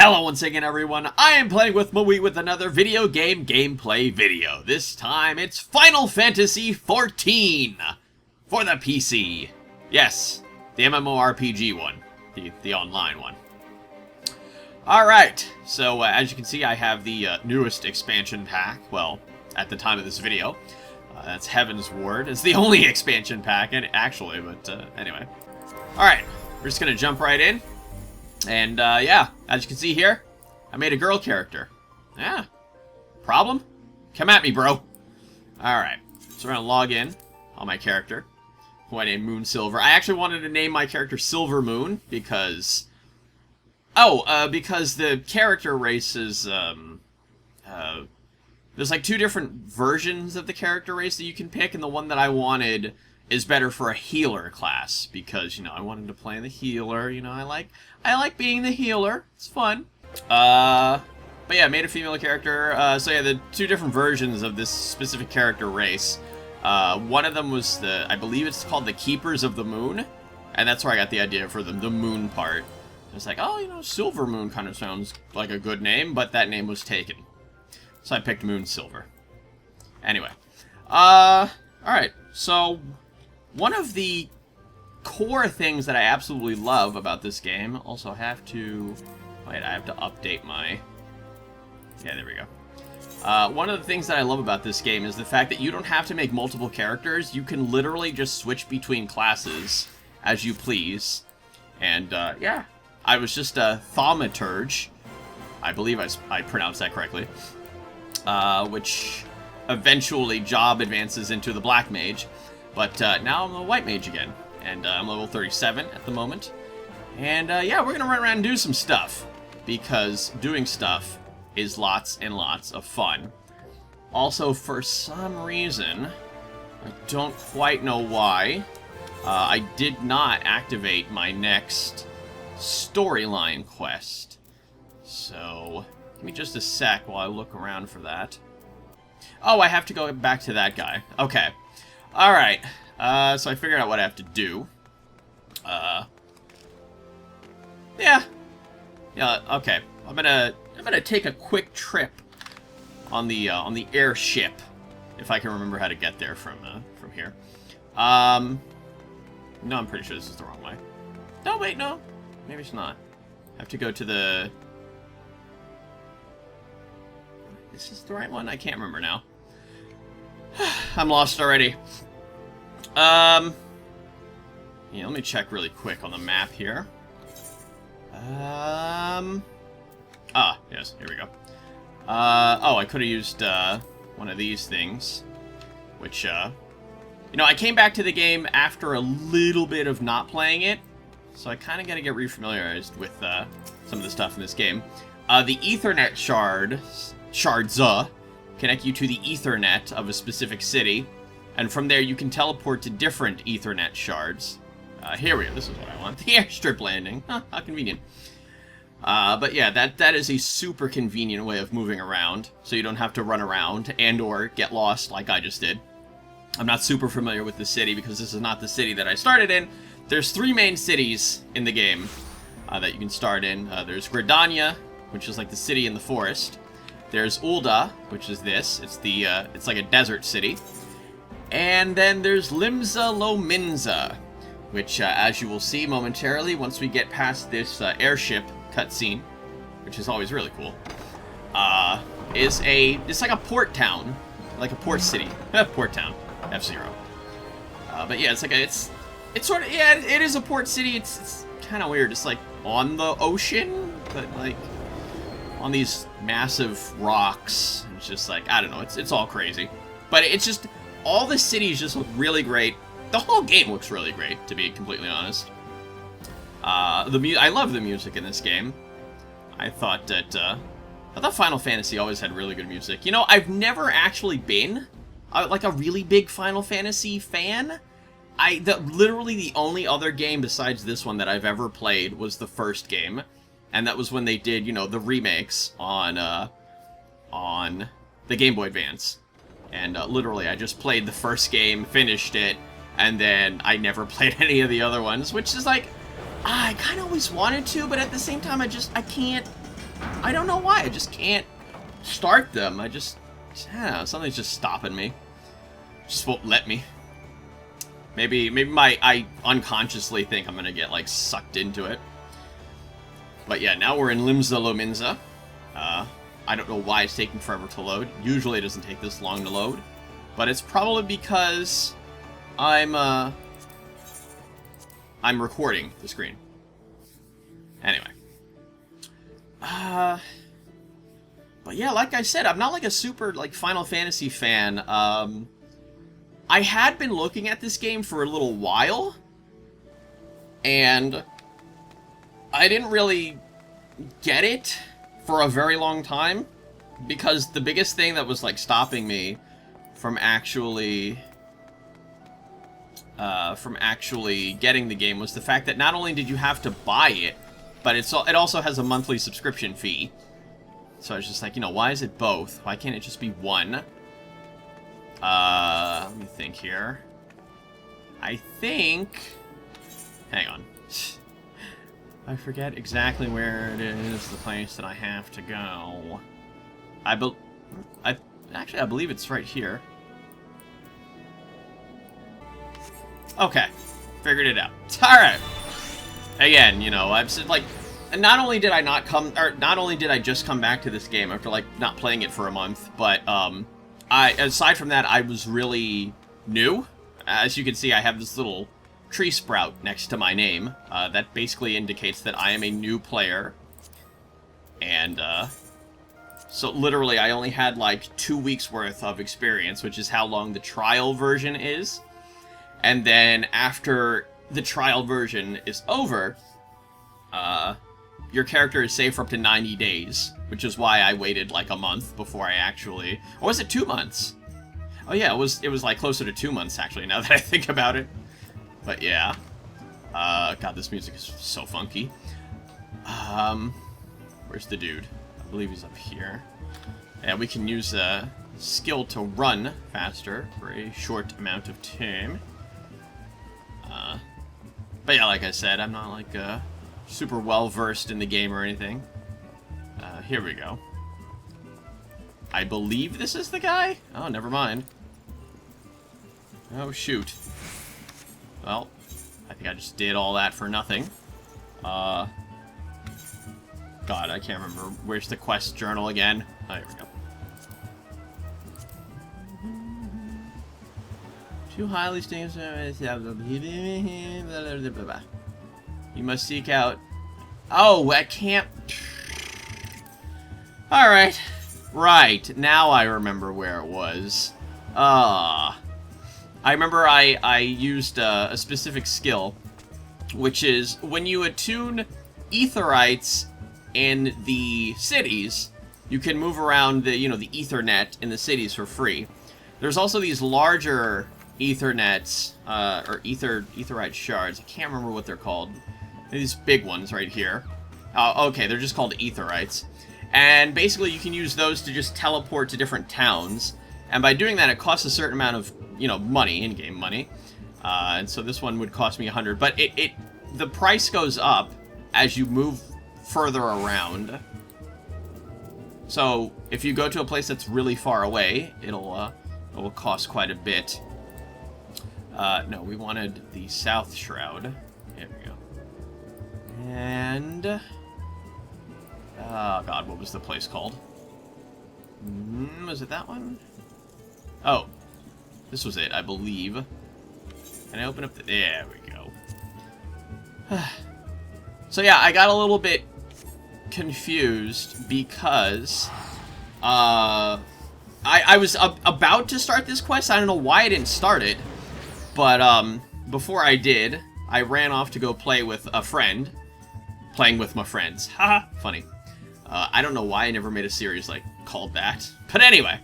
Hello once again everyone, I am playing with MahWii with another video game gameplay video. This time it's Final Fantasy XIV for the PC. Yes, the MMORPG one, the online one. Alright, so as you can see I have the newest expansion pack, well, at the time of this video. That's Heavensward. It's the only expansion pack, actually, but anyway. Alright, we're just gonna jump right in. And, yeah, as you can see here, I made a girl character. Yeah. Problem? Come at me, bro. Alright. So we're gonna log in on my character, who I named Moon Silver. I actually wanted to name my character Silver Moon, because... because the character race is, there's like two different versions of the character race that you can pick, and the one that I wanted is better for a healer class, because, you know, I wanted to play the healer, you know, I like being the healer, it's fun. But yeah, I made a female character, so yeah, the two different versions of this specific character race. One of them was I believe it's called the Keepers of the Moon, and that's where I got the idea for the moon part. I was like, oh, you know, Silver Moon kind of sounds like a good name, but that name was taken. So I picked Moon Silver. Anyway. Alright, so one of the core things that I absolutely love about this game, also have to... Wait, I have to update my... Yeah, there we go. One of the things that I love about this game is the fact that you don't have to make multiple characters. You can literally just switch between classes as you please. And, yeah. I was just a thaumaturge. I believe I pronounced that correctly. Which eventually job advances into the Black Mage. But now I'm a White Mage again. And I'm level 37 at the moment. And yeah, we're going to run around and do some stuff. Because doing stuff is lots and lots of fun. Also, for some reason, I don't quite know why, I did not activate my next storyline quest. So, give me just a sec while I look around for that. Oh, I have to go back to that guy. Okay. Alright. So I figured out what I have to do. Yeah. Yeah, okay. I'm gonna take a quick trip on the airship, if I can remember how to get there from here. No, I'm pretty sure this is the wrong way. No, wait, no. Maybe it's not. I have to go to the... Is this the right one? I can't remember now. I'm lost already. Yeah, let me check really quick on the map here. Yes, here we go. Oh, I could have used, one of these things. Which, you know, I came back to the game after a little bit of not playing it. So I kind of got to get refamiliarized with, some of the stuff in this game. The Ethernet shards connect you to the Ethernet of a specific city. And from there, you can teleport to different Ethernet shards. Here we go. This is what I want. The airstrip landing. Huh, how convenient. But yeah, that is a super convenient way of moving around, so you don't have to run around and or get lost like I just did. I'm not super familiar with the city because this is not the city that I started in. There's three main cities in the game that you can start in. There's Gridania, which is like the city in the forest. There's Ul'dah, which is this. It's like a desert city. And then there's Lominsa, which, as you will see momentarily, once we get past this airship cutscene, which is always really cool, it's like a port town, like a port city, port town, F-Zero. But yeah, it's sort of, yeah, it is a port city. It's kind of weird. It's like on the ocean, but like on these massive rocks. It's just like, I don't know. It's all crazy, but it's just all the cities just look really great. The whole game looks really great, to be completely honest. I love the music in this game. I thought Final Fantasy always had really good music. You know, I've never actually been like a really big Final Fantasy fan. Literally the only other game besides this one that I've ever played was the first game, and that was when they did, you know, the remakes on the Game Boy Advance. And literally, I just played the first game, finished it, and then I never played any of the other ones, which is like, I kind of always wanted to, but at the same time, I can't I don't know why. I just can't start them. I don't know, something's just stopping me. Just won't let me. Maybe I unconsciously think I'm gonna get, like, sucked into it. But yeah, now we're in Limsa, Lominsa. I don't know why it's taking forever to load. Usually it doesn't take this long to load. But it's probably because I'm recording the screen. Anyway. But yeah, like I said, I'm not like a super, like, Final Fantasy fan. I had been looking at this game for a little while, and I didn't really get it for a very long time, because the biggest thing that was, like, stopping me from actually getting the game was the fact that not only did you have to buy it, but it also has a monthly subscription fee. So I was just like, you know, why is it both? Why can't it just be one? Let me think here. I think... Hang on. I forget exactly where it is, the place that I have to go. Actually, I believe it's right here. Okay. Figured it out. Alright. Again, you know, I've said, like, not only did I just come back to this game after, like, not playing it for a month, but, aside from that, I was really new. As you can see, I have this little tree sprout next to my name. That basically indicates that I am a new player. And, so literally I only had like 2 weeks worth of experience, which is how long the trial version is. And then after the trial version is over, your character is saved for up to 90 days, which is why I waited like a month before I actually... Or was it 2 months? Oh yeah, it was like closer to 2 months actually, now that I think about it. But yeah. God, this music is so funky. Where's the dude? I believe he's up here. Yeah, we can use a skill to run faster for a short amount of time. But yeah, like I said, I'm not like super well versed in the game or anything. Here we go. I believe this is the guy? Oh, never mind. Oh, shoot. Well, I think I just did all that for nothing. God, I can't remember. Where's the quest journal again? Oh, here we go. Too highly stinging. You must seek out... Oh, I can't... Alright. Right. Now I remember where it was. I remember I used a specific skill, which is when you attune Aetherites in the cities, you can move around the, you know, the Ethernet in the cities for free. There's also these larger Ethernets, or Aetherite shards. I can't remember what they're called. These big ones right here. Okay, they're just called Aetherites. And basically you can use those to just teleport to different towns. And by doing that, it costs a certain amount of, you know, money, in-game money. And so this one would cost me 100. But the price goes up as you move further around. So if you go to a place that's really far away, it will cost quite a bit. No, we wanted the South Shroud. There we go. And... oh, God, what was the place called? Was it that one? Oh. This was it, I believe. Can I open up the... There we go. So yeah, I got a little bit confused because... I was about to start this quest. I don't know why I didn't start it. But, before I did, I ran off to go play with a friend. Playing with my friends. Haha, funny. I don't know why I never made a series, like, called that. But anyway.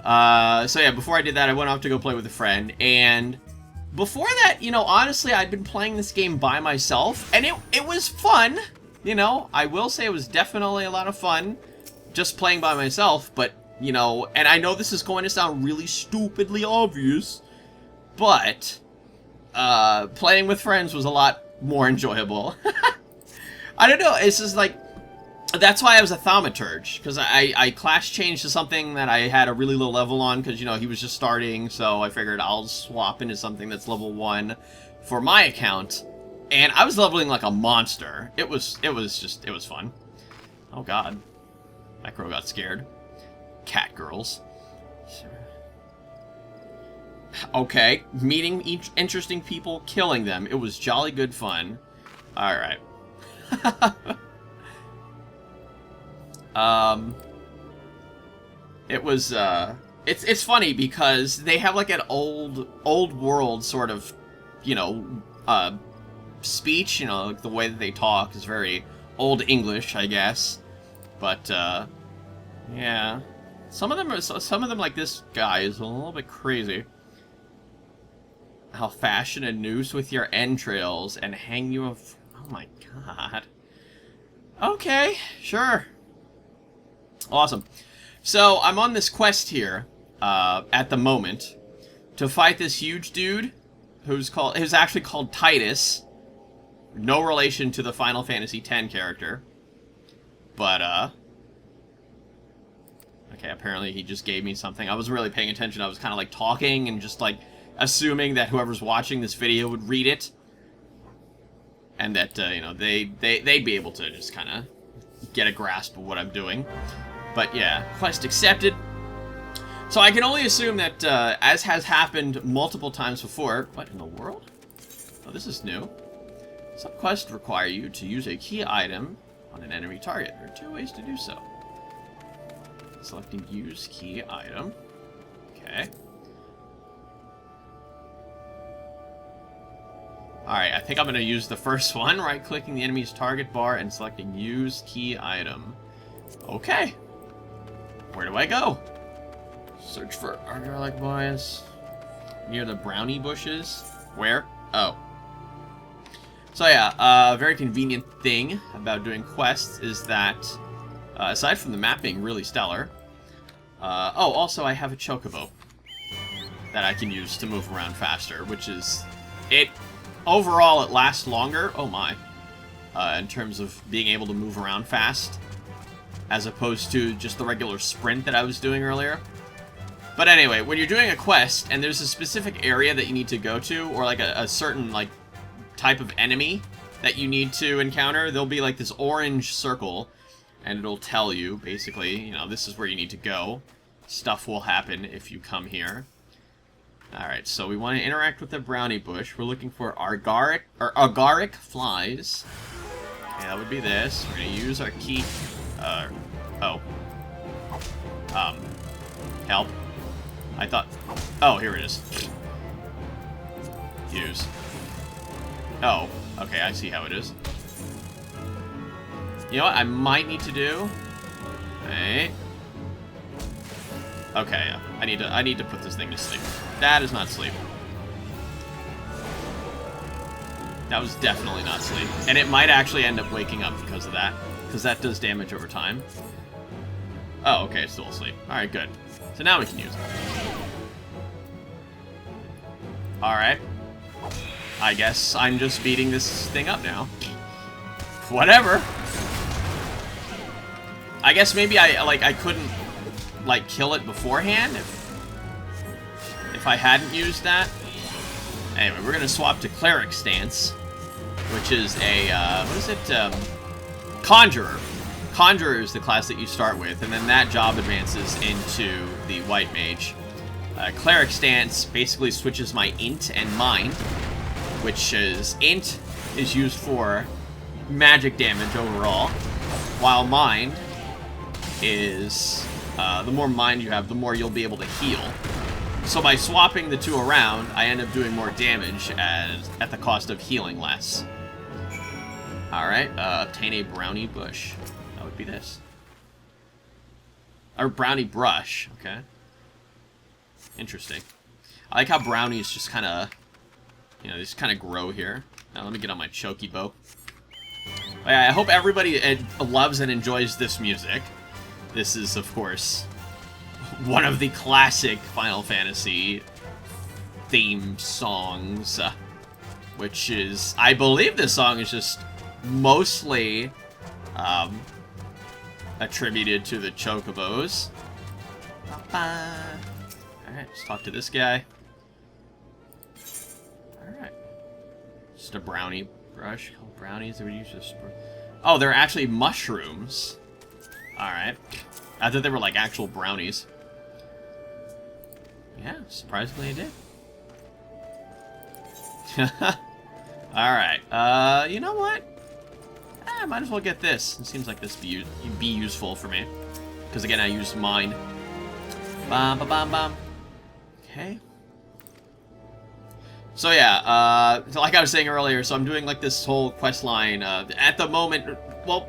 So yeah, before I did that, I went off to go play with a friend. And before that, you know, honestly, I'd been playing this game by myself. And it was fun. You know, I will say it was definitely a lot of fun. Just playing by myself. But, you know, and I know this is going to sound really stupidly obvious. But, playing with friends was a lot more enjoyable. I don't know, it's just like, That's why I was a thaumaturge, because I class changed to something that I had a really low level on, because, you know, he was just starting, so I figured I'll swap into something that's level 1 for my account, and I was leveling like a monster. It was fun. Oh god. That girl got scared. Cat girls. Okay, meeting interesting people, killing them. It was jolly good fun. Alright. It was, it's funny because they have like an old world sort of, you know, speech, you know, like the way that they talk is very old English, I guess. But, yeah. Some of them, like this guy, is a little bit crazy. I'll fashion a noose with your entrails and hang you of... Oh my god. Okay, sure. Awesome. So, I'm on this quest here, at the moment, to fight this huge dude, who's actually called Titus. No relation to the Final Fantasy X character. But, okay, apparently he just gave me something. I wasn't really paying attention. I was kind of, like, talking and just, like, assuming that whoever's watching this video would read it. And that, you know, they'd be able to just kind of get a grasp of what I'm doing. But yeah, quest accepted. So I can only assume that, as has happened multiple times before... What in the world? Oh, this is new. Some quests require you to use a key item on an enemy target. There are 2 ways to do so. Selecting use key item. Okay. Alright, I think I'm going to use the first one. Right-clicking the enemy's target bar and selecting use key item. Okay. Where do I go? Search for Argar-like boys. Near the brownie bushes. Where? Oh. So yeah, a very convenient thing about doing quests is that, aside from the map being really stellar, oh, also I have a chocobo that I can use to move around faster, which is... Overall, it lasts longer, oh my, in terms of being able to move around fast, as opposed to just the regular sprint that I was doing earlier. But anyway, when you're doing a quest, and there's a specific area that you need to go to, or like a certain, like, type of enemy that you need to encounter, there'll be like this orange circle, and it'll tell you, basically, you know, this is where you need to go. Stuff will happen if you come here. Alright, so we want to interact with the brownie bush. We're looking for agaric flies. Okay, that would be this. We're going to use our key... help. I thought... Oh, here it is. Use. Oh, okay, I see how it is. You know what I might need to do? Hey. Okay, I need to put this thing to sleep. That is not sleep. That was definitely not sleep. And it might actually end up waking up because of that. Because that does damage over time. Oh, okay, it's still asleep. Alright, good. So now we can use it. Alright. I guess I'm just beating this thing up now. Whatever. I guess maybe I couldn't, like, kill it beforehand if I hadn't used that. Anyway, we're gonna swap to Cleric Stance, which is a, what is it, Conjurer. Conjurer is the class that you start with, and then that job advances into the White Mage. Cleric Stance basically switches my Int and Mind, which is, Int is used for magic damage overall, while Mind is, the more Mind you have, the more you'll be able to heal. So by swapping the two around, I end up doing more damage at the cost of healing less. Alright, obtain a brownie bush. That would be this. Or brownie brush, okay. Interesting. I like how brownies just kind of, you know, they just kind of grow here. Now let me get on my choky bow. I hope everybody loves and enjoys this music. This is, of course, one of the classic Final Fantasy theme songs, which is, I believe this song is just mostly attributed to the chocobos. Alright, let's talk to this guy. Alright. Just a brownie brush. Oh, brownies, they would use this. Oh, they're actually mushrooms. Alright. I thought they were like actual brownies. Yeah, surprisingly it did. Alright, you know what? I might as well get this. It seems like this be useful for me. Because again, I used mine. Bam, bam, bam, bam. Okay. So yeah, like I was saying earlier, so I'm doing like this whole quest line. At the moment, well,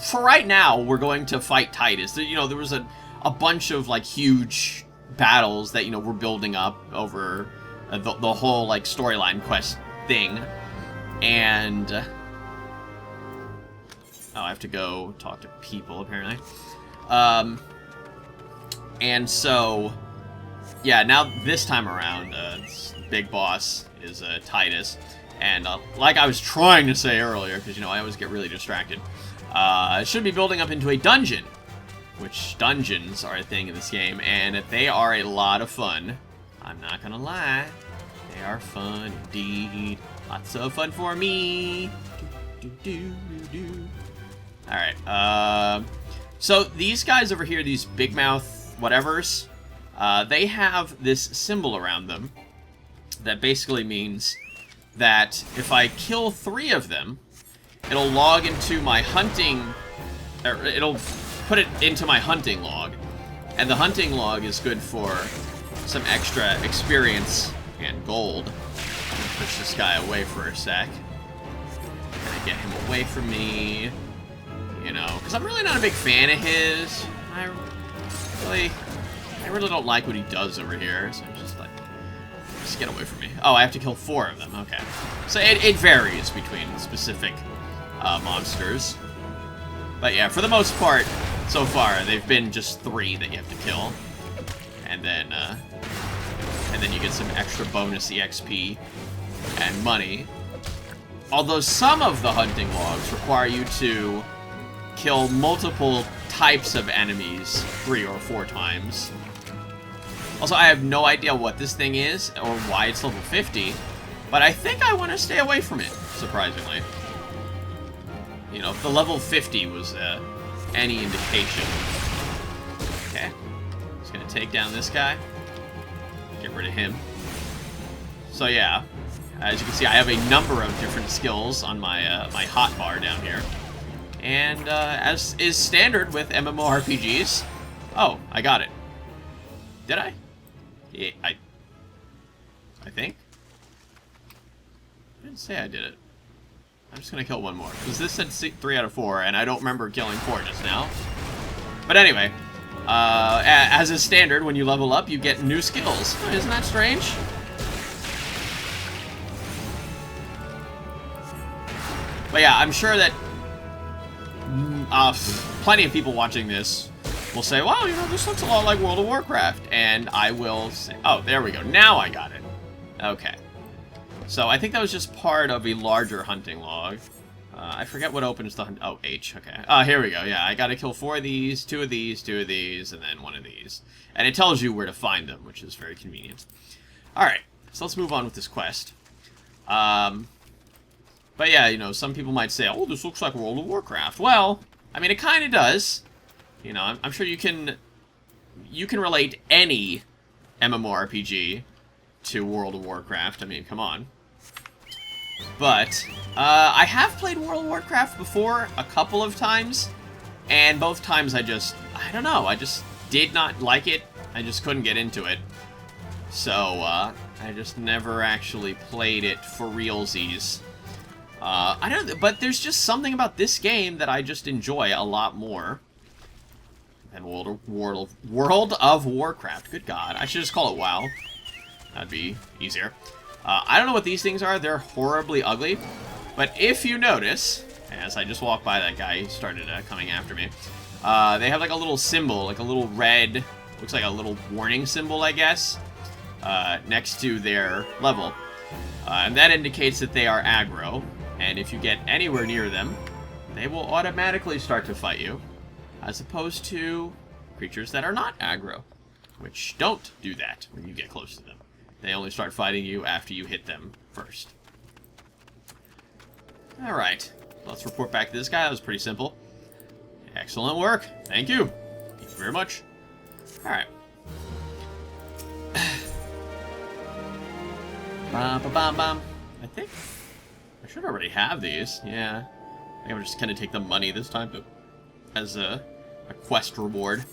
for right now, we're going to fight Titus. You know, there was a bunch of like huge battles that, you know, we're building up over the whole like storyline quest thing. And oh, I have to go talk to people apparently. And so yeah, now this time around, big boss is Titus, and like I was trying to say earlier, because you know I always get really distracted, it should be building up into a dungeon, which dungeons are a thing in this game, and they are a lot of fun. I'm not gonna lie, they are fun indeed. Lots of fun for me. Alright, so these guys over here, these big mouth whatevers, they have this symbol around them that basically means that if I kill 3 of them, it'll log into my hunting, or it'll put it into my hunting log. And the hunting log is good for some extra experience and gold. Push this guy away for a sec. Gonna get him away from me. You know, because I'm really not a big fan of his. I really don't like what he does over here, so I'm just like, just get away from me. Oh, I have to kill 4 of them, okay. So it varies between specific monsters. But yeah, for the most part, so far, they've been just 3 that you have to kill. And then you get some extra bonus EXP and money. Although some of the hunting logs require you to kill multiple types of enemies 3 or 4 times. Also, I have no idea what this thing is or why it's level 50, but I think I want to stay away from it, surprisingly. You know, if the level 50 was any indication. Okay. Just gonna take down this guy. Get rid of him. So yeah, as you can see, I have a number of different skills on my my hotbar down here. And as is standard with MMORPGs, oh, I got it. Did I? Yeah, I think. I didn't say I did it. I'm just gonna kill 1 more, because this said 3 out of 4, and I don't remember killing 4 just now. But anyway, as is standard, when you level up, you get new skills. Oh, isn't that strange? But yeah, I'm sure that plenty of people watching this will say, wow, you know, this looks a lot like World of Warcraft. And I will say, oh, there we go. Now I got it. Okay. So I think that was just part of a larger hunting log. I forget what opens the hunt. Oh, H. Okay. Here we go. Yeah, I gotta kill 4 of these, 2 of these, 2 of these, and then 1 of these. And it tells you where to find them, which is very convenient. Alright, so let's move on with this quest. But yeah, you know, some people might say, oh, this looks like World of Warcraft. Well, I mean, it kind of does. You know, I'm sure you can relate any MMORPG to World of Warcraft. I mean, come on. But I have played World of Warcraft before a couple of times, and both times I don't know, I just did not like it. I just couldn't get into it. So, I just never actually played it for realsies. I don't know, but there's just something about this game that I just enjoy a lot more than World of Warcraft. Good God, I should just call it WoW. That'd be easier. I don't know what these things are. They're horribly ugly. But if you notice, as I just walked by that guy, he started coming after me. They have like a little symbol, like a little red, looks like a little warning symbol, I guess, next to their level. And that indicates that they are aggro. And if you get anywhere near them, they will automatically start to fight you. as opposed to creatures that are not aggro, which don't do that when you get close to them. They only start fighting you after you hit them first. Alright, let's report back to this guy. That was pretty simple. Excellent work. Thank you. Thank you very much. Alright. Bam. I think I should already have these. Yeah. I think I'm just going to take the money this time as a quest reward.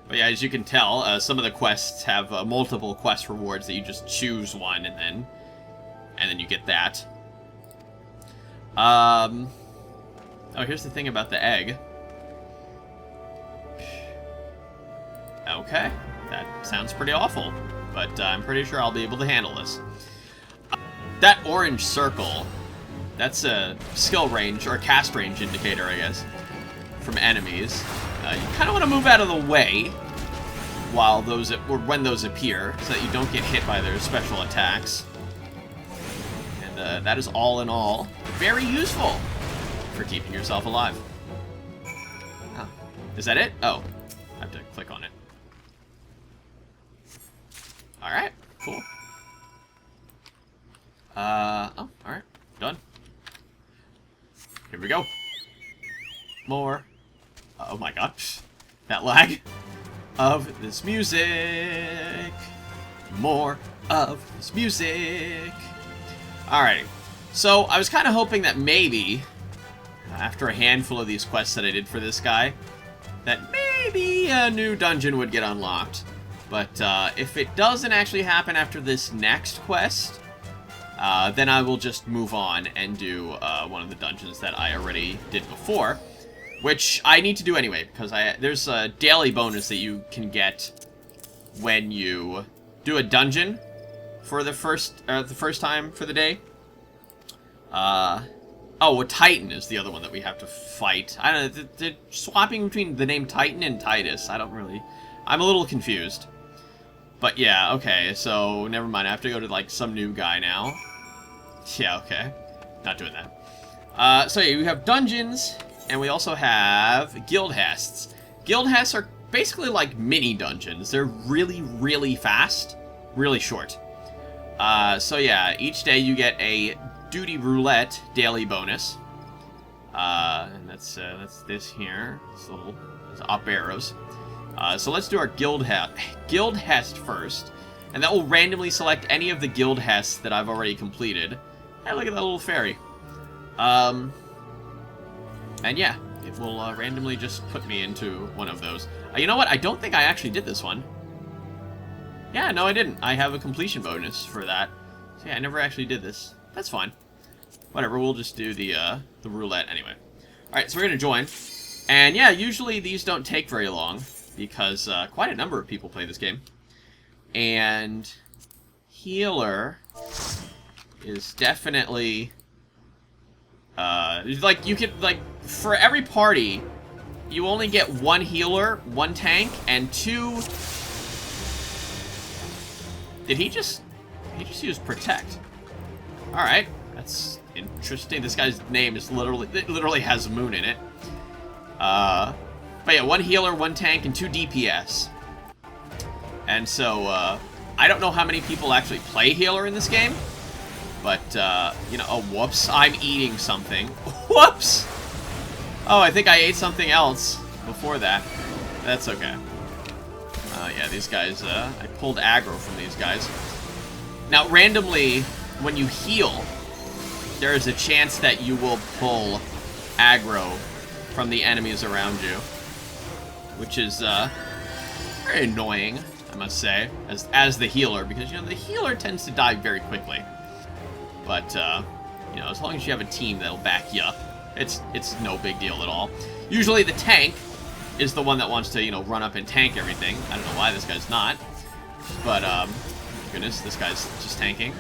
But yeah, as you can tell, some of the quests have multiple quest rewards that you just choose one and then you get that. Oh, here's the thing about the egg. Okay, that sounds pretty awful, but I'm pretty sure I'll be able to handle this. That orange circle, that's a skill range, or cast range indicator, I guess, from enemies. You kind of want to move out of the way while those, or when those appear, so that you don't get hit by their special attacks. And that is all in all very useful for keeping yourself alive. Oh, is that it? Oh, I have to click on it. Alright, cool. Oh, alright, done. Here we go. More. Oh my god. That lag of this music. More of this music. Alrighty. So, I was kind of hoping that maybe, after a handful of these quests that I did for this guy, that maybe a new dungeon would get unlocked. But if it doesn't actually happen after this next quest, then I will just move on and do one of the dungeons that I already did before, which I need to do anyway, because there's a daily bonus that you can get when you do a dungeon for the first time for the day. Oh, a Titan is the other one that we have to fight. I don't know, they're swapping between the name Titan and Titus. I'm a little confused. But yeah, okay, so never mind. I have to go to, like, some new guy now. Yeah, okay. Not doing that. So yeah, we have dungeons, and we also have Guildhests. Guildhests are basically like mini dungeons. They're really, really fast, really short. So yeah, each day you get a Duty Roulette daily bonus. And that's this here. It's little up arrows. So let's do our Guildhest first, and that will randomly select any of the Guildhests that I've already completed. Hey, look at that little fairy. And yeah, it will randomly just put me into one of those. You know what? I don't think I actually did this one. Yeah, no, I didn't. I have a completion bonus for that. So yeah, I never actually did this. That's fine. Whatever, we'll just do the roulette anyway. Alright, so we're gonna join. And yeah, usually these don't take very long, because quite a number of people play this game. And healer is definitely like, you could, like, for every party you only get one healer, one tank, and two. Did he just use protect? Alright, that's interesting. This guy's name is literally has moon in it. But yeah, one healer, one tank, and two DPS. And so, I don't know how many people actually play healer in this game. But, you know, oh, whoops, I'm eating something. Whoops! Oh, I think I ate something else before that. That's okay. Yeah, these guys, I pulled aggro from these guys. Now, randomly, when you heal, there is a chance that you will pull aggro from the enemies around you, which is very annoying, I must say, as the healer, because, you know, the healer tends to die very quickly. But you know, as long as you have a team that'll back you up, it's no big deal at all. Usually the tank is the one that wants to, you know, run up and tank everything. I don't know why this guy's not, but goodness, this guy's just tanking.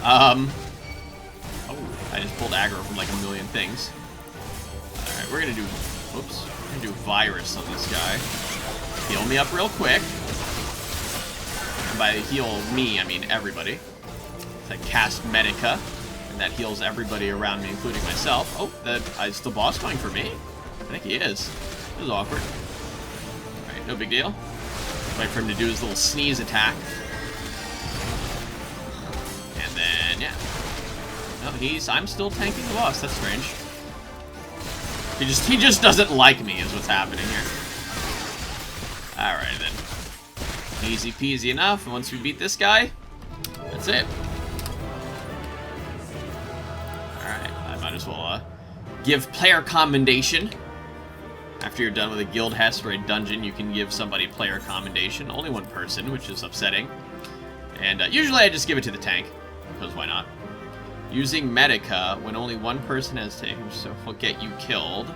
Oh, I just pulled aggro from like a million things. Alright, we're gonna do, whoops, we're gonna do virus on this guy. Heal me up real quick. And by heal me, I mean everybody. I cast Medica, and that heals everybody around me, including myself. Oh, is the boss going for me? I think he is. It was awkward. Alright, no big deal. Wait for him to do his little sneeze attack. And then, yeah. No, I'm still tanking the boss. That's strange. He just doesn't like me is what's happening here. Alright then. Easy peasy enough. And once we beat this guy, that's it. Alright, I might as well give player commendation. After you're done with a Guildhests or a dungeon, you can give somebody player commendation. Only one person, which is upsetting. And usually I just give it to the tank, because why not? Using Medica when only one person has taken, so will get you killed.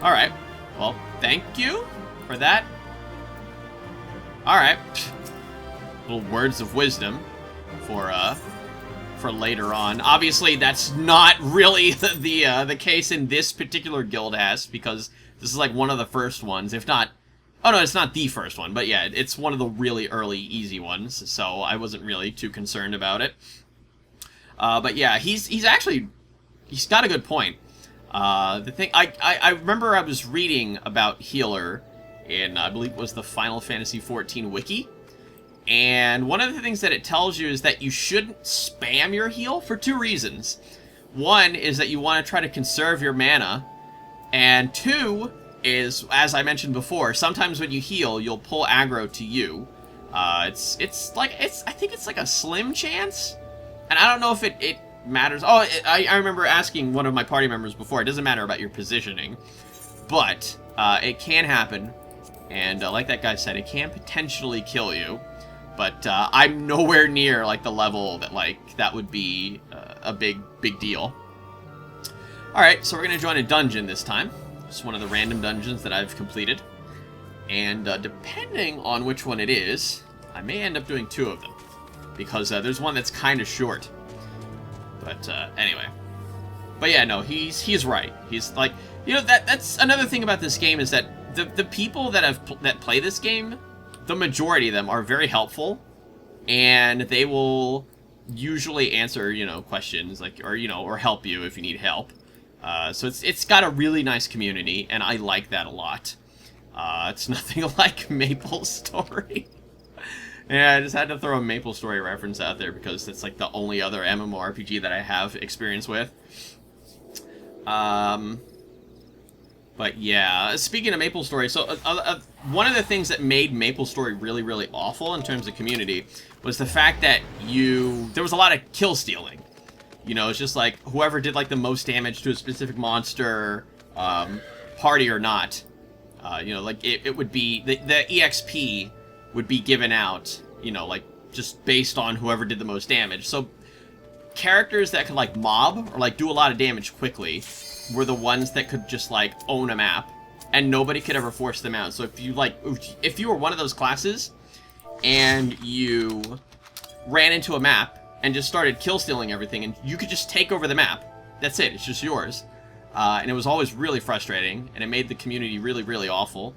Alright, well, thank you for that. Alright. Little words of wisdom for later on. Obviously, that's not really the case in this particular Guildhests, because this is like one of the first ones, if not... Oh no, it's not the first one, but yeah, it's one of the really early, easy ones, so I wasn't really too concerned about it. But yeah, he's got a good point. The thing, I remember I was reading about healer in, I believe it was the Final Fantasy XIV wiki. And one of the things that it tells you is that you shouldn't spam your heal for two reasons. One is that you want to try to conserve your mana. And two is, as I mentioned before, sometimes when you heal, you'll pull aggro to you. I think it's like a slim chance. And I don't know if it matters. Oh, I remember asking one of my party members before. It doesn't matter about your positioning. But it can happen. And like that guy said, it can potentially kill you. But I'm nowhere near like the level that that would be a big deal. Alright, so we're going to join a dungeon this time. It's one of the random dungeons that I've completed. And depending on which one it is, I may end up doing two of them. Because there's one that's kind of short. But anyway. But yeah, no, he's right. He's like, you know, that's another thing about this game is that the people that play this game, the majority of them are very helpful, and they will usually answer, you know, questions like, or help you if you need help. So it's got a really nice community, and I like that a lot. It's nothing like MapleStory. Yeah, I just had to throw a MapleStory reference out there because it's like the only other MMORPG that I have experience with. But yeah, speaking of MapleStory, so one of the things that made MapleStory really, really awful in terms of community was the fact that there was a lot of kill stealing. You know, it's just like whoever did like the most damage to a specific monster, party or not, you know, like it would be, the EXP would be given out, you know, like just based on whoever did the most damage. So characters that could like mob or like do a lot of damage quickly were the ones that could just like own a map, and nobody could ever force them out. So if you were one of those classes and you ran into a map and just started kill stealing everything, and you could just take over the map, that's it, it's just yours. And it was always really frustrating, and it made the community really, really awful.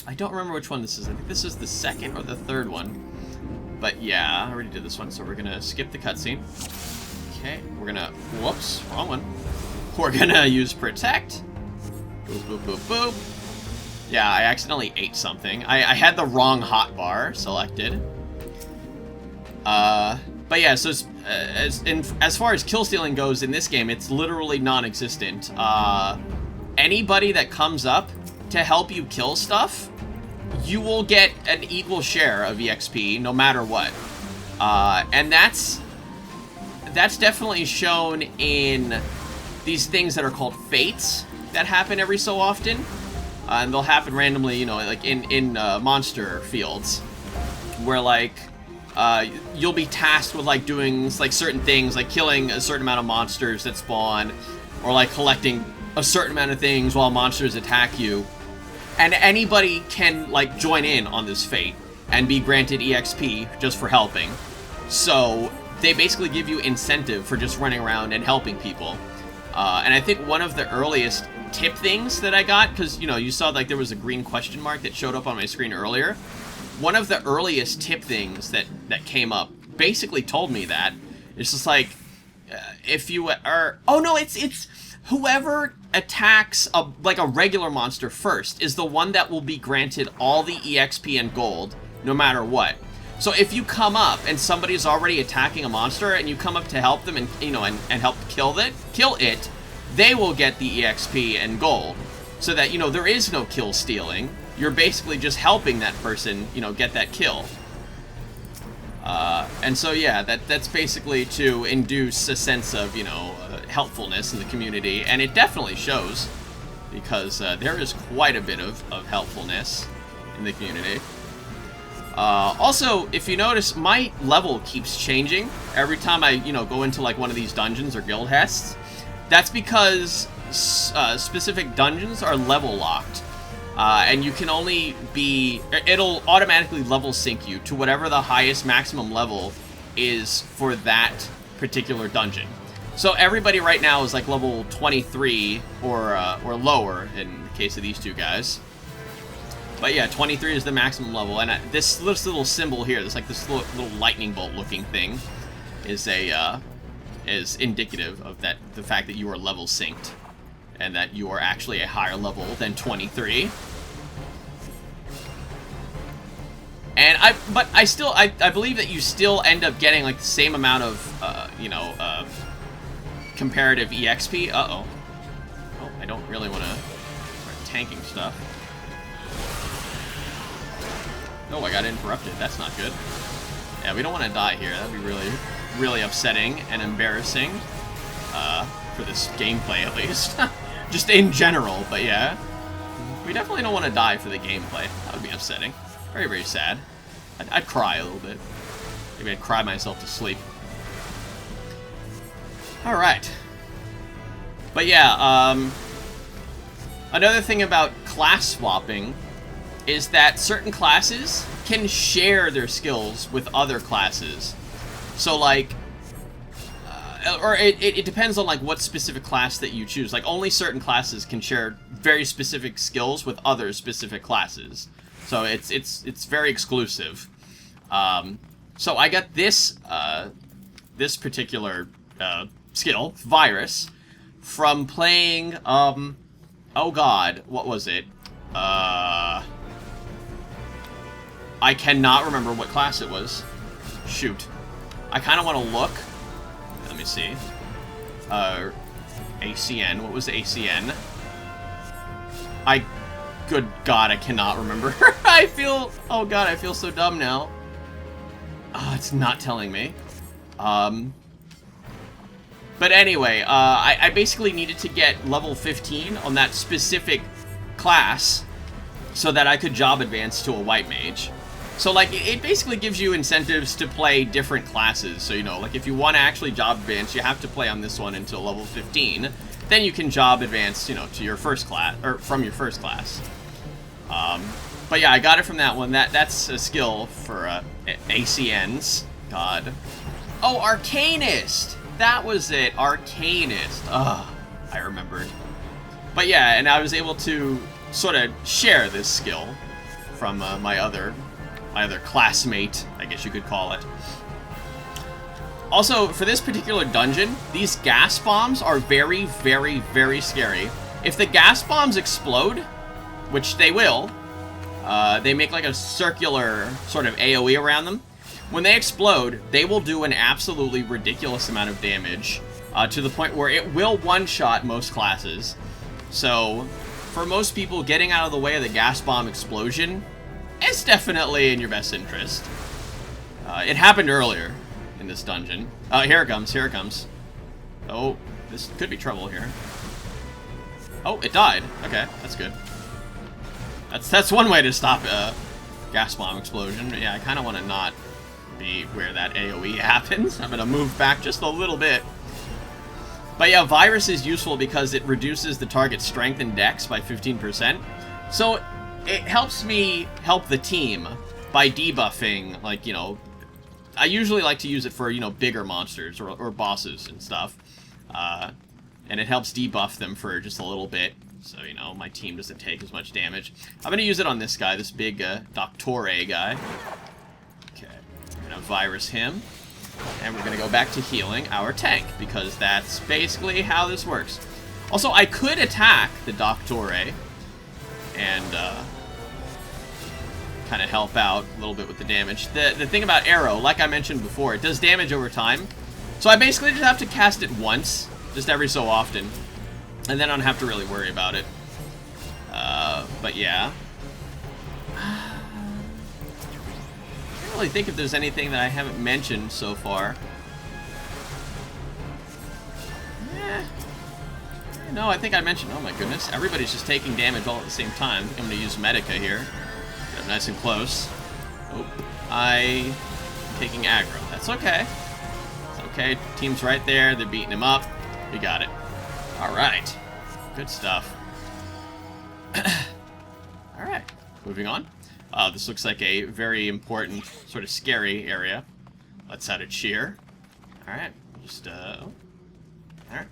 I don't remember which one this is. I think this is the second or the third one. But yeah, I already did this one, so we're gonna skip the cutscene. Okay, we're gonna, whoops, wrong one. We're gonna use Protect. Boop, boop, boop, boop. Yeah, I accidentally ate something. I had the wrong hotbar selected. But yeah, so as far as kill stealing goes in this game, it's literally non-existent. Anybody that comes up to help you kill stuff, you will get an equal share of EXP no matter what. And that's definitely shown in these things that are called fates that happen every so often. And they'll happen randomly, you know, like in monster fields, where like you'll be tasked with like doing like certain things, like killing a certain amount of monsters that spawn, or like collecting a certain amount of things while monsters attack you. And anybody can like join in on this fate and be granted EXP just for helping. So they basically give you incentive for just running around and helping people. And I think one of the earliest tip things that I got, because, you know, you saw like there was a green question mark that showed up on my screen earlier. One of the earliest tip things that came up basically told me that. It's just like, if you are... Oh no, it's... whoever attacks like a regular monster first is the one that will be granted all the EXP and gold, no matter what. So if you come up and somebody's already attacking a monster and you come up to help them and, you know, and help kill it, they will get the EXP and gold. So that, you know, there is no kill stealing. You're basically just helping that person, you know, get that kill. And so, yeah, that's basically to induce a sense of, you know, helpfulness in the community. And it definitely shows, because there is quite a bit of helpfulness in the community. Also, if you notice, my level keeps changing every time I, you know, go into, like, one of these dungeons or Guildhests. That's because specific dungeons are level locked. And you can only be... It'll automatically level sync you to whatever the highest maximum level is for that particular dungeon. So everybody right now is, like, level 23 or lower in the case of these two guys. But yeah, 23 is the maximum level, and this little symbol here, this little lightning bolt looking thing, is indicative of the fact that you are level synced, and that you are actually a higher level than 23. And I believe that you still end up getting like the same amount of you know, comparative EXP. Oh, I don't really want to start tanking stuff. Oh, I got interrupted. That's not good. Yeah, we don't want to die here. That'd be really, really upsetting and embarrassing. For this gameplay, at least. Just in general, but yeah. We definitely don't want to die for the gameplay. That would be upsetting. Very, very sad. I'd cry a little bit. Maybe I'd cry myself to sleep. Alright. But yeah, another thing about class swapping is that certain classes can share their skills with other classes. So, like, or it depends on, like, what specific class that you choose. Like, only certain classes can share very specific skills with other specific classes. So it's very exclusive. So I got this this particular skill, Virus, from playing, oh god, what was it? I cannot remember what class it was. Shoot. I kind of want to look. Let me see. ACN. What was ACN? Good God, I cannot remember. I feel... Oh god, I feel so dumb now. Oh, it's not telling me. But anyway, I basically needed to get level 15 on that specific class so that I could job advance to a white mage. So, like, it basically gives you incentives to play different classes. So, you know, like, if you want to actually job advance, you have to play on this one until level 15. Then you can job advance, you know, to your first class, or from your first class. But yeah, I got it from that one. That's a skill for ACNs. God. Oh, Arcanist! That was it, Arcanist. Ugh, I remembered. But yeah, and I was able to sort of share this skill from my other classmate, I guess you could call it. Also, for this particular dungeon, these gas bombs are very, very, very scary. If the gas bombs explode, which they will, they make like a circular sort of AoE around them. When they explode, they will do an absolutely ridiculous amount of damage, to the point where it will one-shot most classes. So, for most people, getting out of the way of the gas bomb explosion is definitely in your best interest. It happened earlier in this dungeon. Here it comes, here it comes. Oh, this could be trouble here. Oh, it died. Okay, that's good. That's one way to stop a gas bomb explosion. Yeah, I kind of want to not be where that AoE happens. I'm going to move back just a little bit. But yeah, Virus is useful because it reduces the target's strength and dex by 15%. So it helps me help the team by debuffing, like, you know, I usually like to use it for, you know, bigger monsters or bosses and stuff. And it helps debuff them for just a little bit. So, you know, my team doesn't take as much damage. I'm going to use it on this guy, this big Doctore guy. Okay, we're going to Virus him. And we're going to go back to healing our tank, because that's basically how this works. Also, I could attack the Doctore and kind of help out a little bit with the damage. The thing about Arrow, like I mentioned before, it does damage over time. So I basically just have to cast it once, just every so often. And then I don't have to really worry about it. But yeah. I can't really think if there's anything that I haven't mentioned so far. No, I think I mentioned, oh my goodness, everybody's just taking damage all at the same time. I think I'm going to use Medica here. Get up nice and close. Oh, I'm taking aggro. That's okay. It's okay. Team's right there. They're beating him up. We got it. All right. Good stuff. All right. Moving on. This looks like a very important, sort of scary area. Let's add a cheer. All right. Just, all right.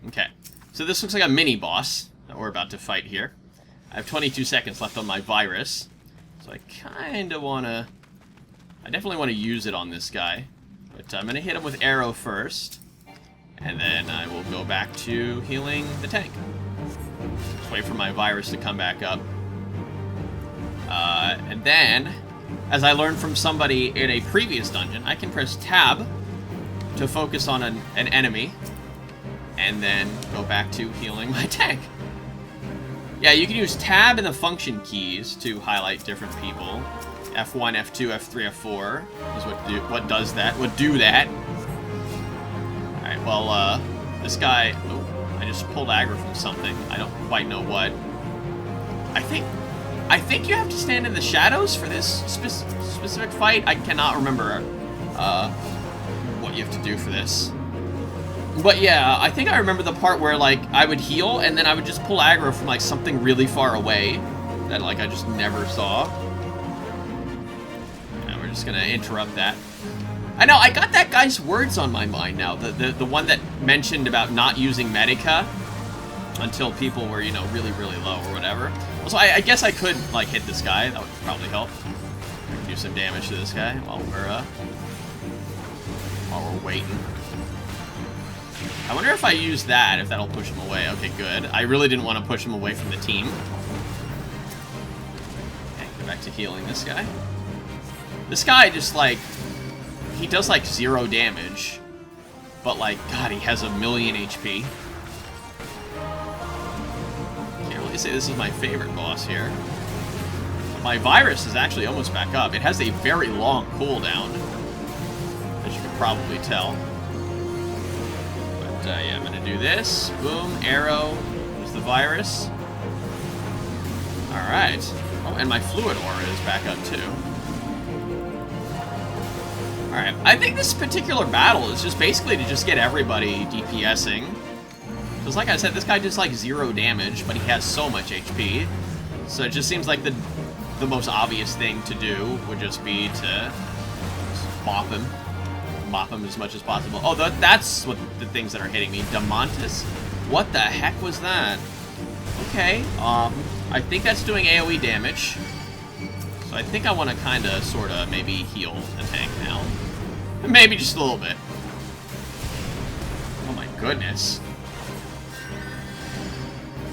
Okay, so this looks like a mini-boss that we're about to fight here. I have 22 seconds left on my virus, so I kind of want to... I definitely want to use it on this guy. But I'm going to hit him with Arrow first, and then I will go back to healing the tank. Just wait for my virus to come back up. And then, as I learned from somebody in a previous dungeon, I can press Tab to focus on an enemy, and then go back to healing my tank. Yeah, you can use Tab and the function keys to highlight different people. F1, F2, F3, F4 is what does that. Would do that. Alright, well, this guy... Oh, I just pulled aggro from something. I don't quite know what. I think you have to stand in the shadows for this specific fight. I cannot remember what you have to do for this. But yeah, I think I remember the part where, like, I would heal, and then I would just pull aggro from, like, something really far away that, like, I just never saw. And we're just gonna interrupt that. I know, I got that guy's words on my mind now. The one that mentioned about not using Medica until people were, you know, really, really low or whatever. Also, I guess I could, like, hit this guy. That would probably help. I can do some damage to this guy while we're waiting. I wonder if I use that, if that'll push him away. Okay, good. I really didn't want to push him away from the team. Okay, go back to healing this guy. This guy just, like, he does, like, 0 damage. But, like, God, he has 1,000,000 HP. Can't really say this is my favorite boss here. My virus is actually almost back up. It has a very long cooldown, as you can probably tell. Yeah, I'm gonna do this. Boom, arrow. There's the virus. Alright. Oh, and my fluid aura is back up too. Alright, I think this particular battle is just basically to just get everybody DPSing. Because like I said, this guy does like 0 damage, but he has so much HP. So it just seems like the most obvious thing to do would just be to mop him. Mop him as much as possible. Oh, that's what the things that are hitting me. Damontis? What the heck was that? Okay, I think that's doing AoE damage. So I think I want to kind of, sort of, maybe heal the tank now. Maybe just a little bit. Oh my goodness.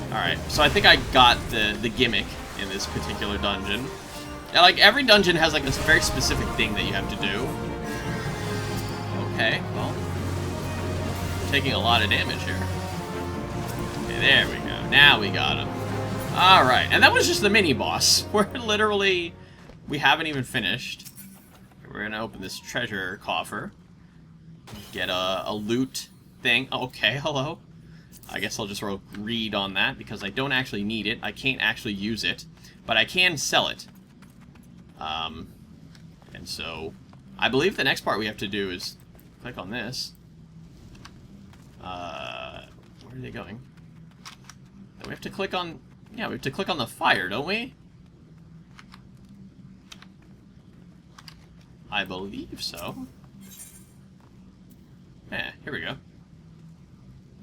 Alright, so I think I got the gimmick in this particular dungeon. Yeah, like, every dungeon has, like, this very specific thing that you have to do. Okay, well, taking a lot of damage here. Okay, there we go. Now we got him. Alright, and that was just the mini-boss. We're literally... We haven't even finished. We're gonna open this treasure coffer. Get a loot thing. Okay, hello. I guess I'll just read on that, because I don't actually need it. I can't actually use it. But I can sell it. And so... I believe the next part we have to do is... Click on this. Where are they going? We have to click on... Yeah, we have to click on the fire, don't we? I believe so. Yeah, here we go.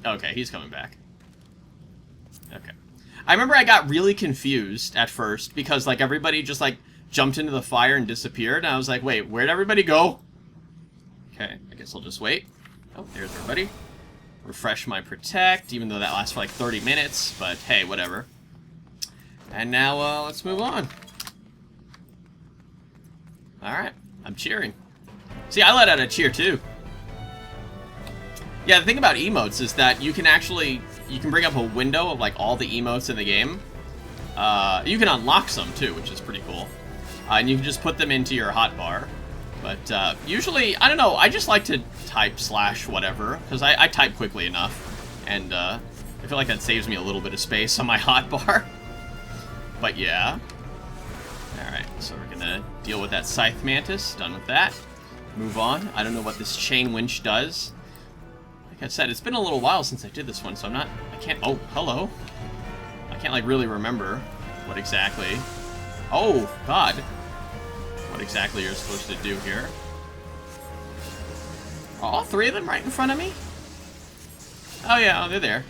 Okay, he's coming back. Okay. I remember I got really confused at first because, like, everybody just, like, jumped into the fire and disappeared. And I was like, wait, where'd everybody go? Okay, I guess I'll just wait. Oh, there's everybody. refresh my protect, even though that lasts for like 30 minutes, but hey, whatever. And now, let's move on. Alright, I'm cheering. See, I let out a cheer too. Yeah, the thing about emotes is that you can bring up a window of like all the emotes in the game. You can unlock some too, which is pretty cool. And you can just put them into your hotbar. But usually, I don't know, I just like to type / whatever, because I type quickly enough. And I feel like that saves me a little bit of space on my hotbar. But yeah. Alright, so we're gonna deal with that Scythe Mantis. Done with that. Move on. I don't know what this Chain Winch does. Like I said, it's been a little while since I did this one, so I can't, oh, hello. I can't, like, really remember what exactly. Oh, God. What exactly you're supposed to do here. Are all three of them right in front of me? Oh, yeah, oh, they're there.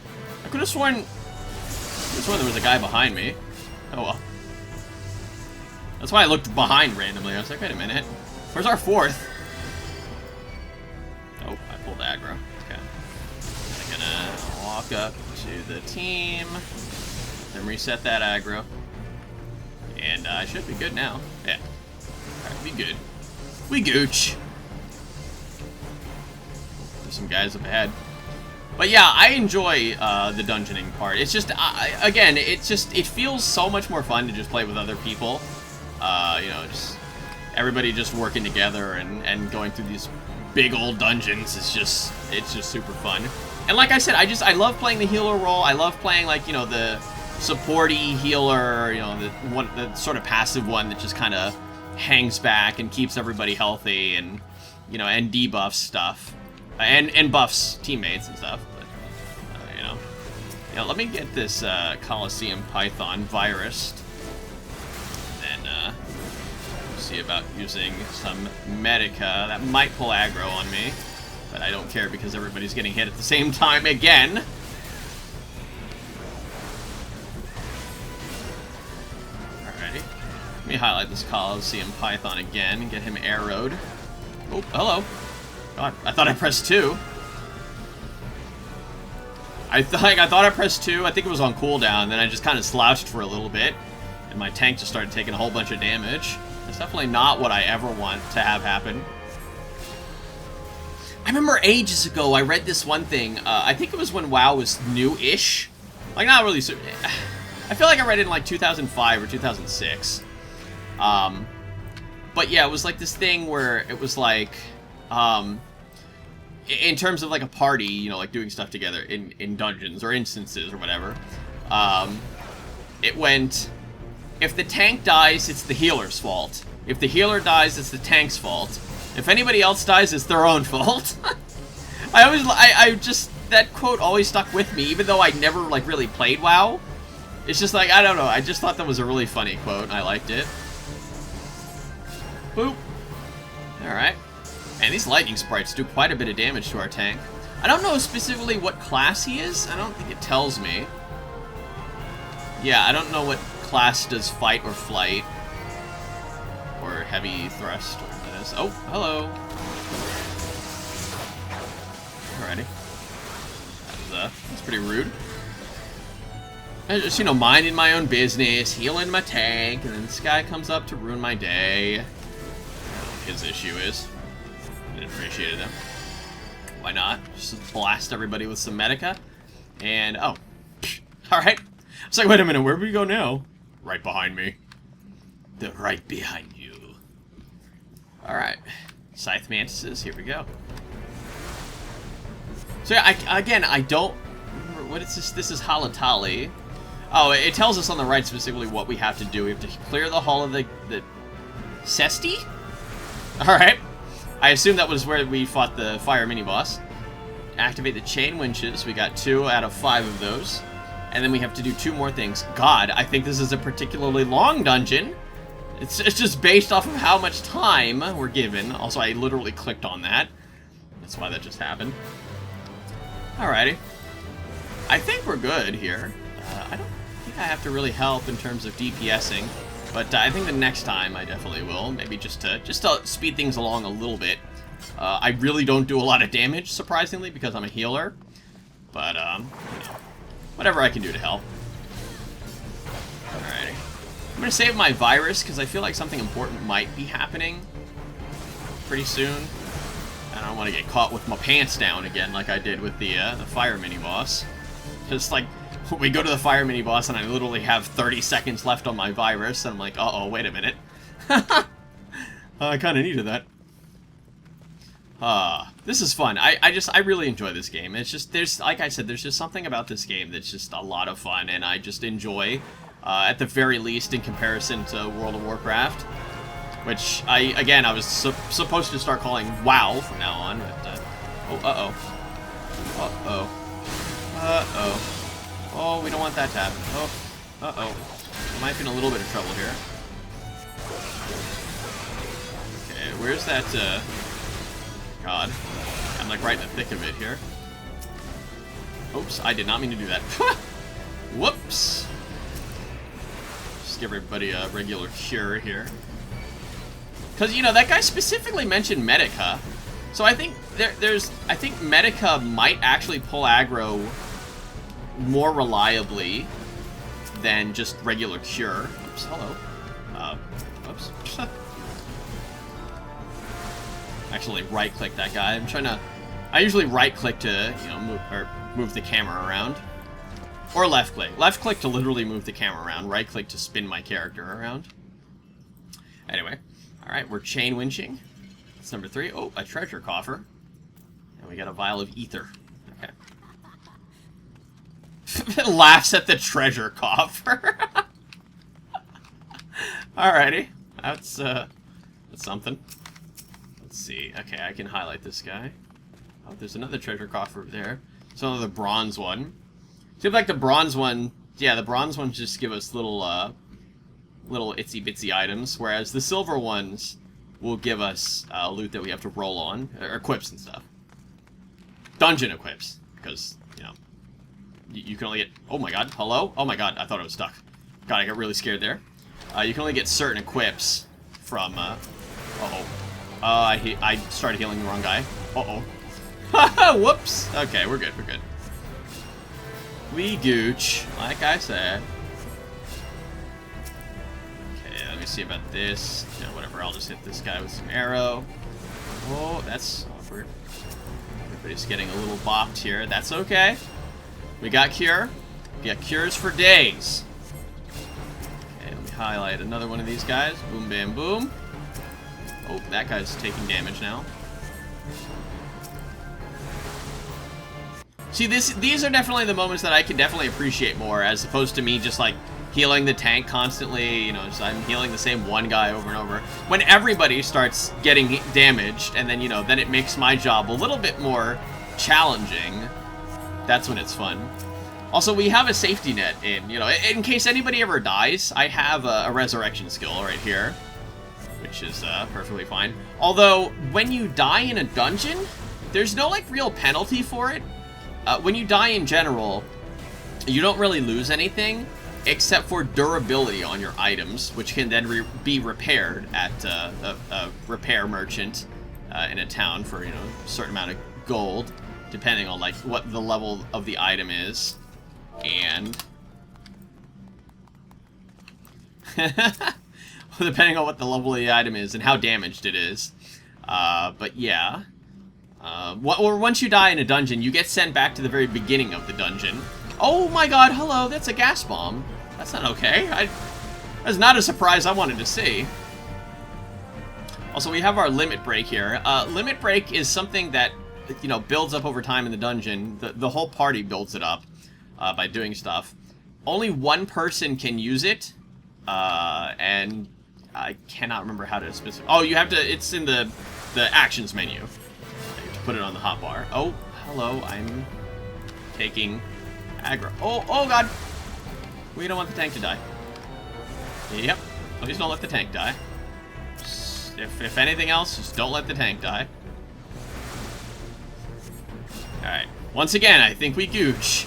I could have sworn there was a guy behind me. Oh, well. That's why I looked behind randomly. I was like, wait a minute. Where's our fourth? Oh, I pulled aggro. Okay. I'm gonna walk up to the team. Then reset that aggro. And I should be good now. Yeah. Alright, we good. We gooch. There's some guys up ahead. But yeah, I enjoy the dungeoning part. It's just, again, it feels so much more fun to just play with other people. You know, just everybody just working together and going through these big old dungeons. It's just super fun. And like I said, I love playing the healer role. I love playing, like, you know, the supporty healer, you know, the sort of passive one that just kind of hangs back and keeps everybody healthy and, you know, and debuffs stuff. And buffs teammates and stuff, but, you know. Yeah, let me get this Coliseum Python virused. Then, see about using some Medica. That might pull aggro on me, but I don't care because everybody's getting hit at the same time again. Alrighty. Let me highlight this Coliseum Python again and get him arrowed. Oh, hello. God, I thought I pressed 2. I thought I pressed 2. I think it was on cooldown. Then I just kind of slouched for a little bit, and my tank just started taking a whole bunch of damage. That's definitely not what I ever want to have happen. I remember ages ago I read this one thing. I think it was when WoW was new-ish. Like, not really. I feel like I read it in like 2005 or 2006. But yeah, it was like this thing where it was like. In terms of like a party, you know, like doing stuff together in dungeons or instances or whatever, it went, if the tank dies, it's the healer's fault. If the healer dies, it's the tank's fault. If anybody else dies, it's their own fault. I just, that quote always stuck with me, even though I never like really played WoW. It's just like, I don't know, I just thought that was a really funny quote and I liked it. Boop. Alright. And these lightning sprites do quite a bit of damage to our tank. I don't know specifically what class he is. I don't think it tells me. Yeah, I don't know what class does fight or flight. Or heavy thrust, or whatever that is. Oh, hello. Alrighty. That's pretty rude. I just, you know, minding my own business, healing my tank, and then this guy comes up to ruin my day. I don't know what his issue is. Appreciated them. Why not? Just blast everybody with some Medica. And, oh. Alright. It's like, wait a minute, where do we go now? Right behind me. They're right behind you. Alright. Scythe Mantises, here we go. So yeah, again, I don't remember, what is this? This is Halatali. Oh, it tells us on the right specifically what we have to do. We have to clear the hull of the Cesti? Alright. I assume that was where we fought the fire mini-boss. Activate the chain winches. We got 2 out of 5 of those. And then we have to do 2 more things. God, I think this is a particularly long dungeon. It's just based off of how much time we're given. Also, I literally clicked on that. That's why that just happened. Alrighty. I think we're good here. I don't think I have to really help in terms of DPSing. But I think the next time I definitely will. Maybe just to speed things along a little bit. I really don't do a lot of damage, surprisingly, because I'm a healer. But, you know, whatever I can do to help. Alrighty. I'm gonna save my virus, because I feel like something important might be happening pretty soon. I don't want to get caught with my pants down again like I did with the fire mini-boss. Just like, we go to the fire mini-boss and I literally have 30 seconds left on my virus, and I'm like, uh-oh, wait a minute. I kind of needed that. This is fun. I really enjoy this game. It's just, like I said, there's just something about this game that's just a lot of fun, and I just enjoy, at the very least, in comparison to World of Warcraft. Which, I was supposed to start calling WoW from now on, but, oh, uh-oh. Uh-oh. Uh-oh. Oh, we don't want that to happen. Oh, uh-oh. I might be in a little bit of trouble here. Okay, where's that, God. I'm, like, right in the thick of it here. Oops, I did not mean to do that. Whoops! Just give everybody a regular cure here. Because, you know, that guy specifically mentioned Medica. So I think I think Medica might actually pull aggro more reliably than just regular cure. Oops, hello. Oops. Actually, right-click that guy. I usually right-click to, you know, move the camera around. Or left-click. Left-click to literally move the camera around. Right-click to spin my character around. Anyway. Alright, we're chain winching. That's number 3. Oh, a treasure coffer. And we got a vial of ether. Okay. It laughs at the treasure coffer. Alrighty. That's something. Let's see. Okay, I can highlight this guy. Oh, there's another treasure coffer over there. It's another bronze one. Seems like the bronze one... Yeah, the bronze ones just give us little itsy-bitsy items, whereas the silver ones will give us loot that we have to roll on, or equips and stuff. Dungeon equips, because, you know, you can only get... Oh my god, hello? Oh my god, I thought I was stuck. God, I got really scared there. You can only get certain equips from, uh-oh. I started healing the wrong guy. Uh-oh. Whoops! Okay, we're good, we're good. We gooch, like I said. Let me see about this. You know, whatever, I'll just hit this guy with some arrow. Oh, that's awkward. Everybody's getting a little bopped here. That's okay. We got cure. We got cures for days. Okay, let me highlight another one of these guys. Boom, bam, boom. Oh, that guy's taking damage now. See, these are definitely the moments that I can definitely appreciate more, as opposed to me just, like, healing the tank constantly, you know, just I'm healing the same one guy over and over. When everybody starts getting damaged, and then, you know, then it makes my job a little bit more challenging, that's when it's fun. Also, we have a safety net in, you know, in case anybody ever dies, I have a resurrection skill right here, which is perfectly fine. Although, when you die in a dungeon, there's no, like, real penalty for it. When you die in general, you don't really lose anything, except for durability on your items, which can then be repaired at a repair merchant in a town for, you know, a certain amount of gold, depending on, like, what the level of the item is. And depending on what the level of the item is and how damaged it is. But yeah. Or once you die in a dungeon, you get sent back to the very beginning of the dungeon. Oh my god, hello, that's a gas bomb. That's not okay. That's not a surprise I wanted to see. Also, we have our limit break here. Limit break is something that, you know, builds up over time in the dungeon. The whole party builds it up by doing stuff. Only one person can use it, and I cannot remember how to specify. Oh, you have to, it's in the actions menu. You have to put it on the hotbar. Oh, hello, I'm taking aggro. Oh god! We don't want the tank to die. Yep, please don't let the tank die. If anything else, just don't let the tank die. Alright, once again, I think we gooch.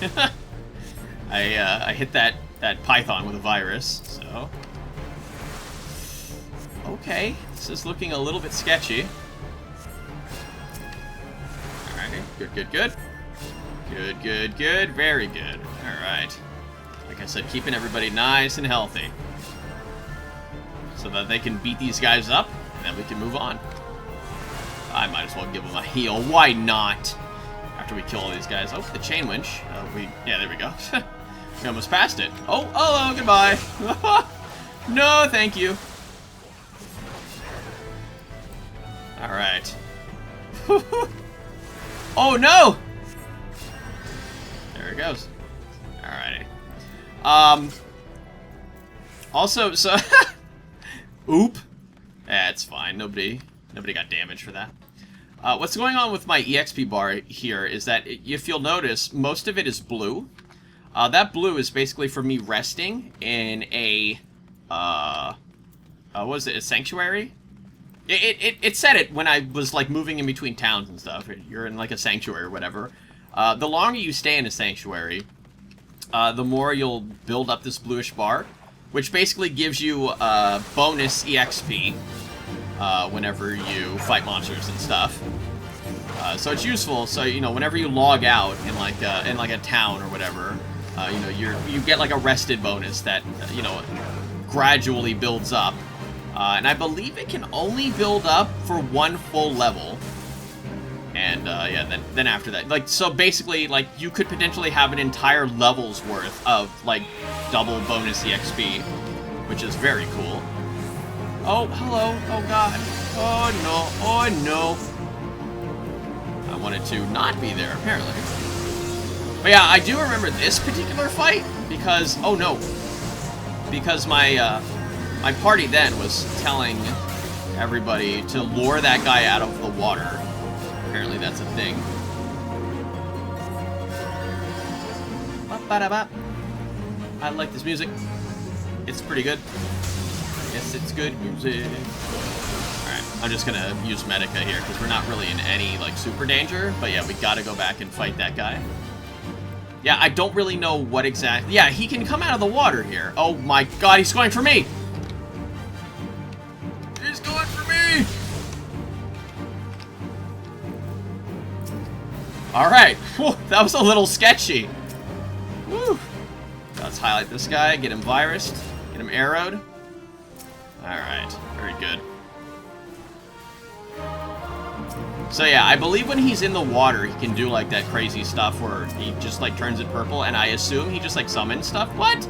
I hit that python with a virus, so... Okay, this is looking a little bit sketchy. Alright, good. Good, good, good. Very good. Alright. Like I said, keeping everybody nice and healthy. So that they can beat these guys up, and then we can move on. I might as well give them a heal. Why not? After we kill all these guys. Oh, the chain winch. Yeah, there we go. We almost passed it. Oh, hello, goodbye. No, thank you. Alright. Oh, no! There it goes. Alrighty. Also, so... Oop. It's fine. Nobody got damaged for that. What's going on with my EXP bar here is that, if you'll notice, most of it is blue. That blue is basically for me resting in a, what was it, a sanctuary? It said it when I was, like, moving in between towns and stuff. You're in, like, a sanctuary or whatever. The longer you stay in a sanctuary, the more you'll build up this bluish bar, which basically gives you bonus EXP whenever you fight monsters and stuff. So it's useful. So, you know, whenever you log out in like a town or whatever, you know, you get like a rested bonus that you know, gradually builds up. And I believe it can only build up for 1 full level. And yeah, then after that, like, so basically, like, you could potentially have an entire level's worth of like double bonus EXP, which is very cool. Oh, hello. Oh, God. Oh, no. Oh, no. I wanted to not be there, apparently. But yeah, I do remember this particular fight because, oh, no. Because my party then was telling everybody to lure that guy out of the water. Apparently that's a thing. I like this music. It's pretty good. Yes, it's good music. Alright, I'm just gonna use Medica here, because we're not really in any, like, super danger. But yeah, we gotta go back and fight that guy. Yeah, I don't really know what exactly... Yeah, he can come out of the water here. Oh my god, he's going for me! He's going for me! Alright, that was a little sketchy. Woo! Let's highlight this guy, get him virused, get him arrowed. Alright, very good. So yeah, I believe when he's in the water, he can do like that crazy stuff where he just like turns it purple, and I assume he just like summons stuff. What?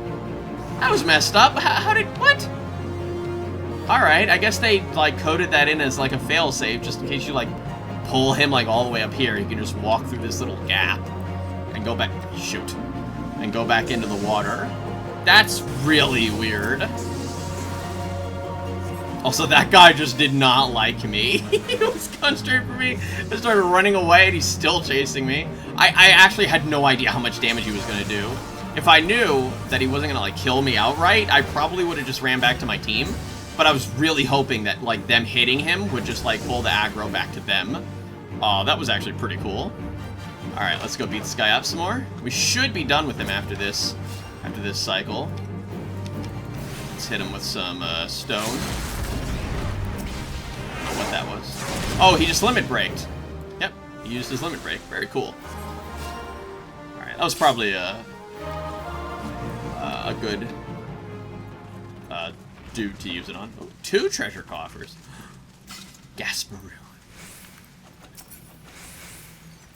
That was messed up. How did, what? Alright, I guess they like coded that in as like a failsafe just in case you like pull him like all the way up here. You can just walk through this little gap and go back, shoot, and go back into the water. That's really weird. Also, that guy just did not like me. He was coming straight for me. I started running away, and he's still chasing me. I actually had no idea how much damage he was going to do. If I knew that he wasn't going to, like, kill me outright, I probably would have just ran back to my team. But I was really hoping that, like, them hitting him would just, like, pull the aggro back to them. That was actually pretty cool. Alright, let's go beat this guy up some more. We should be done with him after this cycle. Let's hit him with some stone. What that was. Oh, he just limit breaked. Yep, he used his limit break. Very cool. Alright, that was probably a good dude to use it on. Oh, 2 treasure coffers. Gasparoo.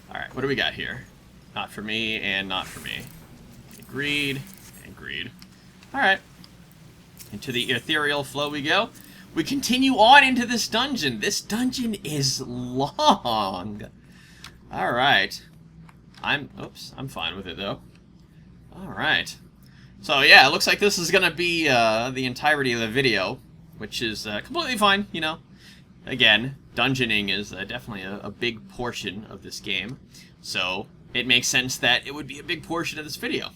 Alright, what do we got here? Not for me, and not for me. Greed, and greed. Alright. Into the ethereal flow we go. We continue on into this dungeon. This dungeon is long. Alright. I'm fine with it, though. Alright. So, yeah, it looks like this is going to be the entirety of the video, which is completely fine, you know. Again, dungeoning is definitely a big portion of this game, so it makes sense that it would be a big portion of this video.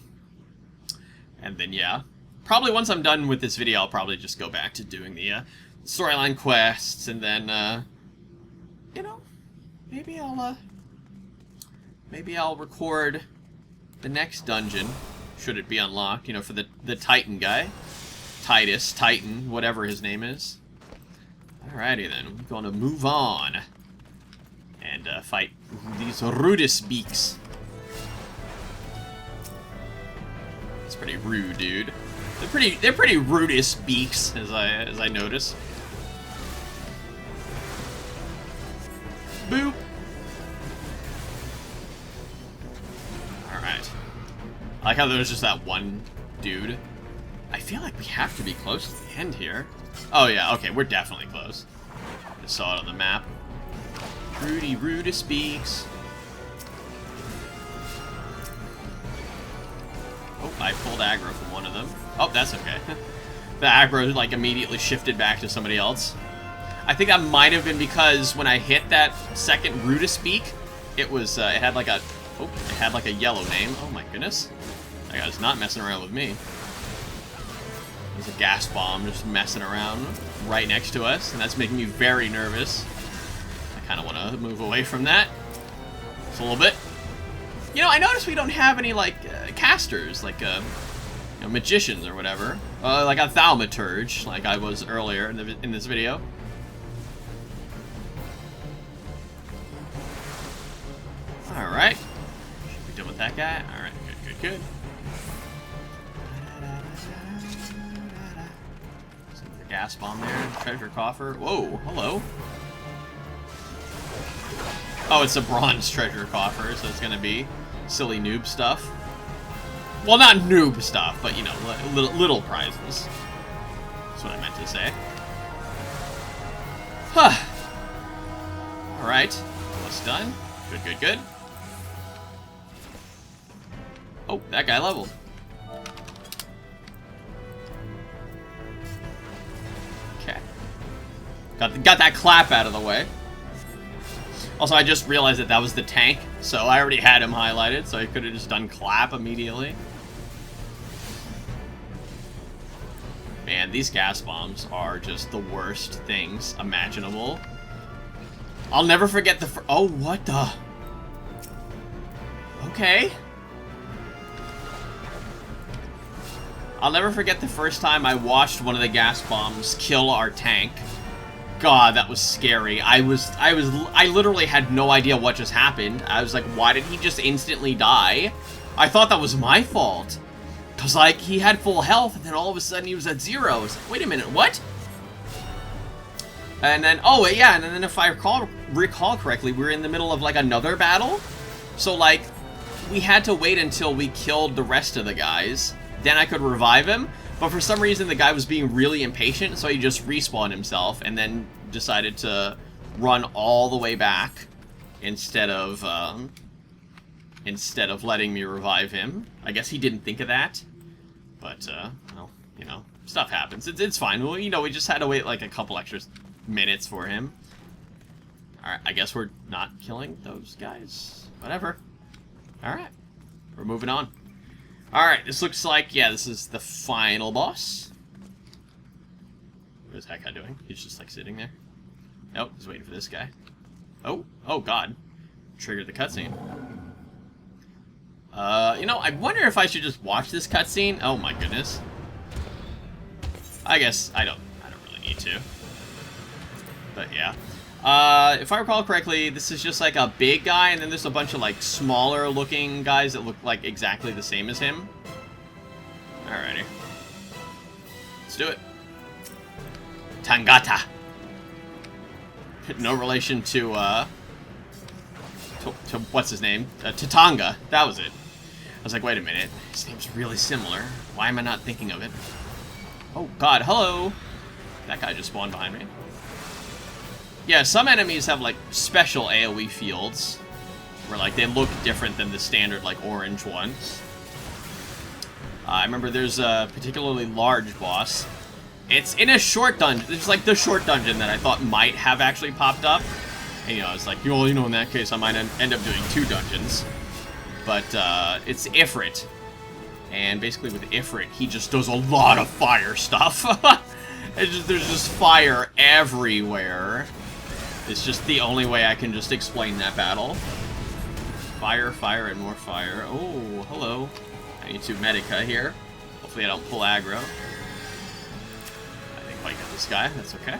And then, yeah, probably once I'm done with this video, I'll probably just go back to doing the storyline quests, and then, you know, maybe I'll record the next dungeon, should it be unlocked, you know, for the Titan guy. Titan, whatever his name is. Alrighty then, we're gonna move on and fight these Rudis beaks. That's pretty rude, dude. They're pretty rudest beaks, as I notice. Boop. All right. I like how there's just that one dude. I feel like we have to be close to the end here. Oh yeah, okay, we're definitely close. I saw it on the map. Rudy rudest beaks. Oh, I pulled aggro from one of them. Oh, that's okay. The aggro, like, immediately shifted back to somebody else. I think that might have been because when I hit that second rudest beak, it was, it had like a, oh, it had like a yellow name. Oh my goodness. That guy's not messing around with me. There's a gas bomb just messing around right next to us, and that's making me very nervous. I kind of want to move away from that. Just a little bit. You know, I noticed we don't have any, like, casters, like, you know, magicians or whatever. Like a thaumaturge, like I was earlier in this video. Alright. Should be done with that guy. Alright, good, good, good. The gas bomb there. Treasure coffer. Whoa, hello. Oh, it's a bronze treasure coffer, so it's gonna be silly noob stuff. Well, not noob stuff, but, you know, little prizes. That's what I meant to say. Huh. Alright. Almost done. Good, good, good. Oh, that guy leveled. Okay. Got that clap out of the way. Also, I just realized that was the tank, so I already had him highlighted, so I could have just done clap immediately. Man, these gas bombs are just the worst things imaginable. I'll never forget the oh, what the? Okay. I'll never forget the first time I watched one of the gas bombs kill our tank. God, that was scary. I literally had no idea what just happened. I was like, why did he just instantly die? I thought that was my fault. Cause like, he had full health, and then all of a sudden he was at 0. I was like, wait a minute, what? And then, oh yeah, and then if I recall correctly, we were in the middle of like another battle. So like, we had to wait until we killed the rest of the guys. Then I could revive him. But for some reason, the guy was being really impatient, so he just respawned himself and then decided to run all the way back instead of letting me revive him. I guess he didn't think of that. But, well, you know, stuff happens. It's fine. Well, you know, we just had to wait like a couple extra minutes for him. Alright, I guess we're not killing those guys. Whatever. Alright, we're moving on. Alright, this looks like, yeah, this is the final boss. What is that guy doing? He's just, like, sitting there. Nope, he's waiting for this guy. Oh, oh god. Triggered the cutscene. You know, I wonder if I should just watch this cutscene. Oh my goodness. I guess I don't really need to. But yeah. If I recall correctly, this is just like a big guy, and then there's a bunch of like smaller looking guys that look like exactly the same as him. Alrighty. Let's do it. Tangata. No relation to what's his name? Tatanga. That was it. I was like, wait a minute. His name's really similar. Why am I not thinking of it? Oh god, hello! That guy just spawned behind me. Yeah, some enemies have, like, special AoE fields, where, like, they look different than the standard, like, orange ones. I remember there's a particularly large boss. It's in a short dungeon. It's, like, the short dungeon that I thought might have actually popped up. And, you know, it's like, well, you know, in that case, I might end up doing 2 dungeons. But, it's Ifrit. And basically with Ifrit, he just does a lot of fire stuff. There's just fire everywhere. It's just the only way I can just explain that battle. Fire, fire, and more fire. Oh, hello. I need to medica here. Hopefully I don't pull aggro. I think I get this guy. That's okay.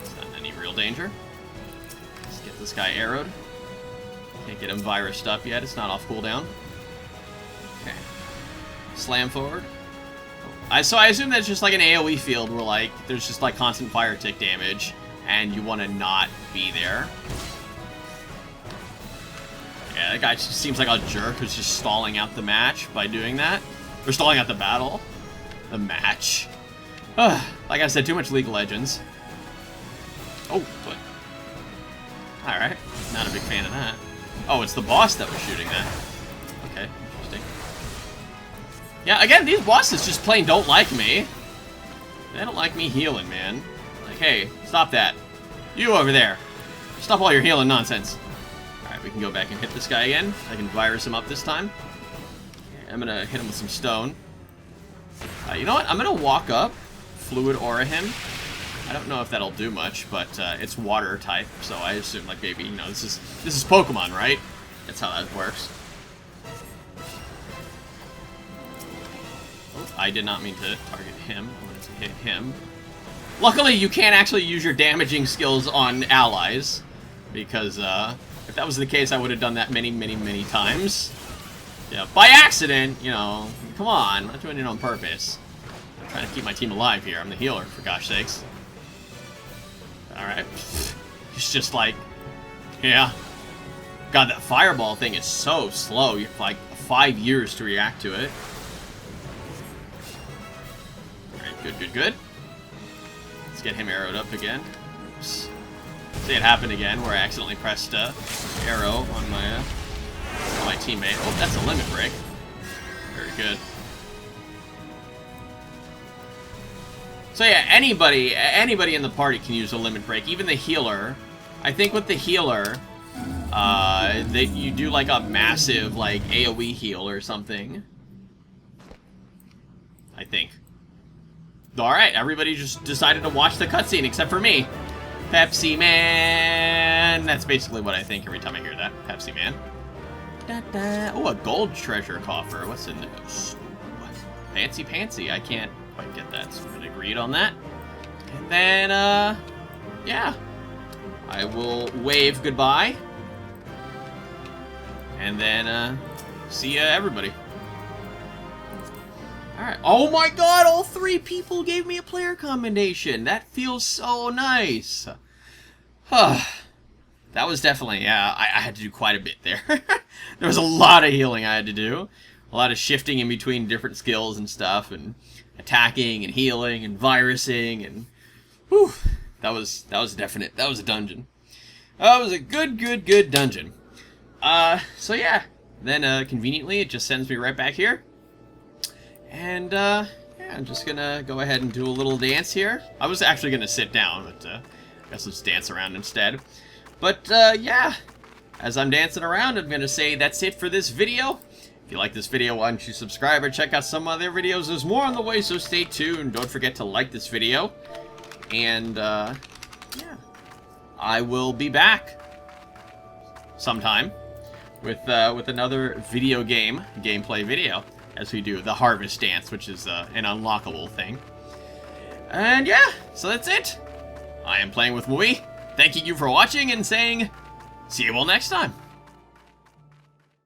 It's not in any real danger. Let's get this guy arrowed. Can't get him virused up yet. It's not off cooldown. Okay. Slam forward. So I assume that's just like an AoE field where like there's just like constant fire tick damage and you want to not be there. Yeah, that guy just seems like a jerk who's just stalling out the match by doing that. Or stalling out the battle. The match. Like I said, too much League of Legends. Oh, what? Alright, not a big fan of that. Oh, it's the boss that was shooting that. Okay, interesting. Yeah, again, these bosses just plain don't like me. They don't like me healing, man. Like, hey, stop that. You over there. Stop all your healing nonsense. Alright, we can go back and hit this guy again. I can virus him up this time. Okay, I'm gonna hit him with some stone. You know what? I'm gonna walk up, fluid aura him. I don't know if that'll do much, but it's water type, so I assume like maybe, you know, this is Pokemon, right? That's how that works. Oh, I did not mean to target him. I wanted to hit him. Luckily, you can't actually use your damaging skills on allies, because if that was the case, I would have done that many, many, many times. Yeah, by accident, you know. Come on, I'm not doing it on purpose. I'm trying to keep my team alive here. I'm the healer, for gosh sakes. Alright. He's just like, yeah. God, that fireball thing is so slow. You have like 5 years to react to it. Alright, good, good, good. Let's get him arrowed up again. Oops. See it happen again where I accidentally pressed arrow on my teammate. Oh, that's a limit break. Very good. So yeah, anybody in the party can use a limit break, even the healer. I think with the healer, that you do like a massive like AoE heal or something. I think. Alright, everybody just decided to watch the cutscene except for me. Pepsi Man! That's basically what I think every time I hear that. Pepsi Man. Da, da. Oh, a gold treasure coffer. What's in this? Fancy pantsy. I can't quite get that, so I'm gonna agree on that. And then, yeah. I will wave goodbye. And then, see ya, everybody. Alright. Oh my god, all 3 people gave me a player commendation. That feels so nice. That was definitely, yeah, I had to do quite a bit there. There was a lot of healing I had to do. A lot of shifting in between different skills and stuff, and attacking and healing and virusing, and whew, that was definite. That was a dungeon. That was a good dungeon. So yeah, then conveniently it just sends me right back here. And yeah, I'm just gonna go ahead and do a little dance here. I was actually gonna sit down, but I guess let's dance around instead. But yeah, as I'm dancing around, I'm gonna say that's it for this video. If you like this video, why don't you subscribe or check out some other videos? There's more on the way, so stay tuned. Don't forget to like this video. And yeah, I will be back sometime with another video game gameplay video, as we do the Harvest Dance, which is an unlockable thing. And yeah, so that's it. I am playing with MMORPG, thanking you for watching and saying, see you all next time.